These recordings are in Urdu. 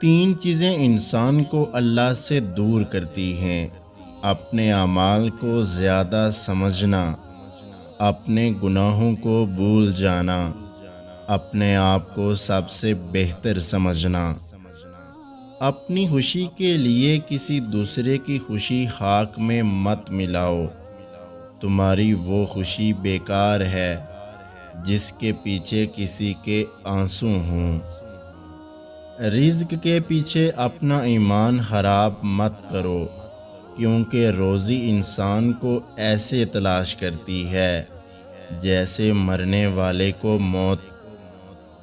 تین چیزیں انسان کو اللہ سے دور کرتی ہیں: اپنے اعمال کو زیادہ سمجھنا، اپنے گناہوں کو بھول جانا، اپنے آپ کو سب سے بہتر سمجھنا۔ اپنی خوشی کے لیے کسی دوسرے کی خوشی خاک میں مت ملاؤ، تمہاری وہ خوشی بیکار ہے جس کے پیچھے کسی کے آنسو ہوں۔ رزق کے پیچھے اپنا ایمان خراب مت کرو، کیونکہ روزی انسان کو ایسے تلاش کرتی ہے جیسے مرنے والے کو موت۔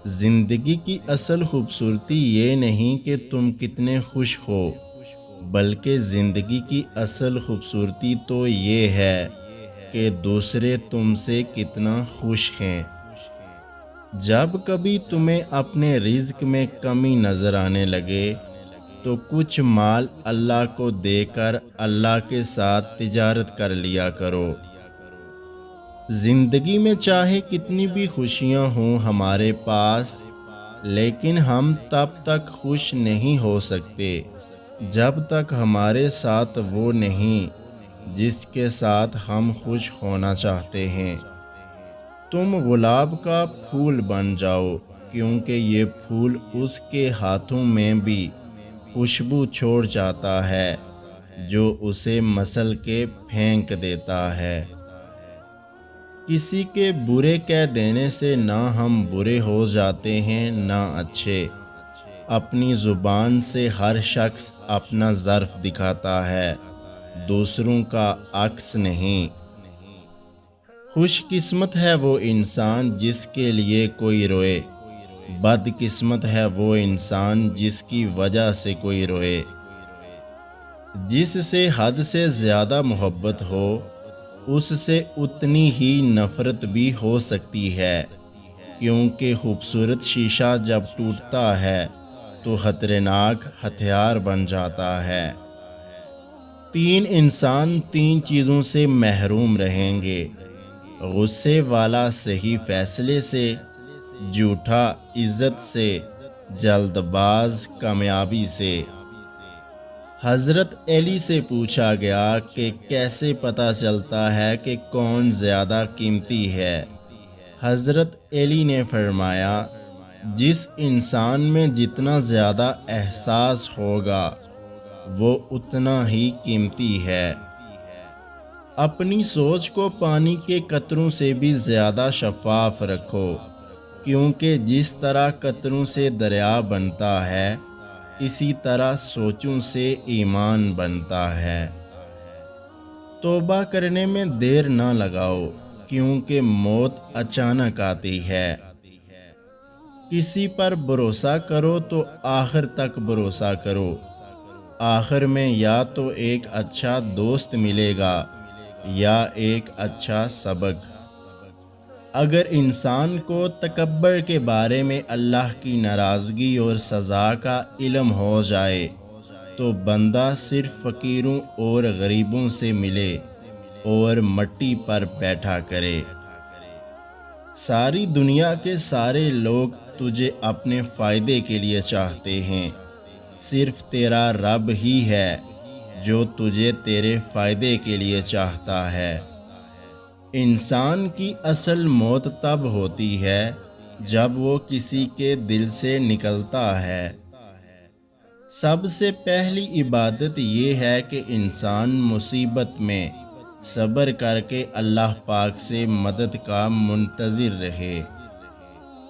زندگی کی اصل خوبصورتی یہ نہیں کہ تم کتنے خوش ہو، بلکہ زندگی کی اصل خوبصورتی تو یہ ہے کہ دوسرے تم سے کتنا خوش ہیں۔ جب کبھی تمہیں اپنے رزق میں کمی نظر آنے لگے تو کچھ مال اللہ کو دے کر اللہ کے ساتھ تجارت کر لیا کرو۔ زندگی میں چاہے کتنی بھی خوشیاں ہوں ہمارے پاس، لیکن ہم تب تک خوش نہیں ہو سکتے جب تک ہمارے ساتھ وہ نہیں جس کے ساتھ ہم خوش ہونا چاہتے ہیں۔ تم گلاب کا پھول بن جاؤ، کیونکہ یہ پھول اس کے ہاتھوں میں بھی خوشبو چھوڑ جاتا ہے جو اسے مسل کے پھینک دیتا ہے۔ کسی کے برے کہہ دینے سے نہ ہم برے ہو جاتے ہیں نہ اچھے۔ اپنی زبان سے ہر شخص اپنا ظرف دکھاتا ہے، دوسروں کا عکس نہیں۔ خوش قسمت ہے وہ انسان جس کے لیے کوئی روئے، بد قسمت ہے وہ انسان جس کی وجہ سے کوئی روئے۔ جس سے حد سے زیادہ محبت ہو، اس سے اتنی ہی نفرت بھی ہو سکتی ہے، کیونکہ خوبصورت شیشہ جب ٹوٹتا ہے تو خطرناک ہتھیار بن جاتا ہے۔ تین انسان تین چیزوں سے محروم رہیں گے: غصے والا صحیح فیصلے سے، جھوٹا عزت سے، جلد باز کامیابی سے۔ حضرت علی سے پوچھا گیا کہ کیسے پتہ چلتا ہے کہ کون زیادہ قیمتی ہے؟ حضرت علی نے فرمایا، جس انسان میں جتنا زیادہ احساس ہوگا وہ اتنا ہی قیمتی ہے۔ اپنی سوچ کو پانی کے قطروں سے بھی زیادہ شفاف رکھو، کیونکہ جس طرح قطروں سے دریا بنتا ہے، اسی طرح سوچوں سے ایمان بنتا ہے۔ توبہ کرنے میں دیر نہ لگاؤ، کیونکہ موت اچانک آتی ہے۔ کسی پر بھروسہ کرو تو آخر تک بھروسہ کرو، آخر میں یا تو ایک اچھا دوست ملے گا یا ایک اچھا سبق۔ اگر انسان کو تکبر کے بارے میں اللہ کی ناراضگی اور سزا کا علم ہو جائے تو بندہ صرف فقیروں اور غریبوں سے ملے اور مٹی پر بیٹھا کرے۔ ساری دنیا کے سارے لوگ تجھے اپنے فائدے کے لیے چاہتے ہیں، صرف تیرا رب ہی ہے جو تجھے تیرے فائدے کے لیے چاہتا ہے۔ انسان کی اصل موت تب ہوتی ہے جب وہ کسی کے دل سے نکلتا ہے۔ سب سے پہلی عبادت یہ ہے کہ انسان مصیبت میں صبر کر کے اللہ پاک سے مدد کا منتظر رہے۔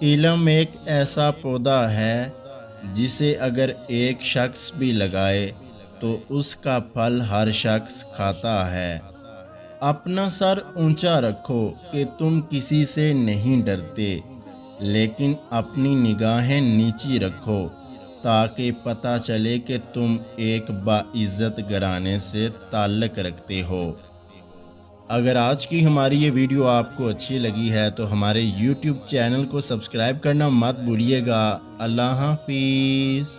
علم ایک ایسا پودا ہے جسے اگر ایک شخص بھی لگائے تو اس کا پھل ہر شخص کھاتا ہے۔ اپنا سر اونچا رکھو کہ تم کسی سے نہیں ڈرتے، لیکن اپنی نگاہیں نیچی رکھو تاکہ پتہ چلے کہ تم ایک باعزت گھرانے سے تعلق رکھتے ہو۔ اگر آج کی ہماری یہ ویڈیو آپ کو اچھی لگی ہے تو ہمارے یوٹیوب چینل کو سبسکرائب کرنا مت بھولیے گا۔ اللہ حافظ۔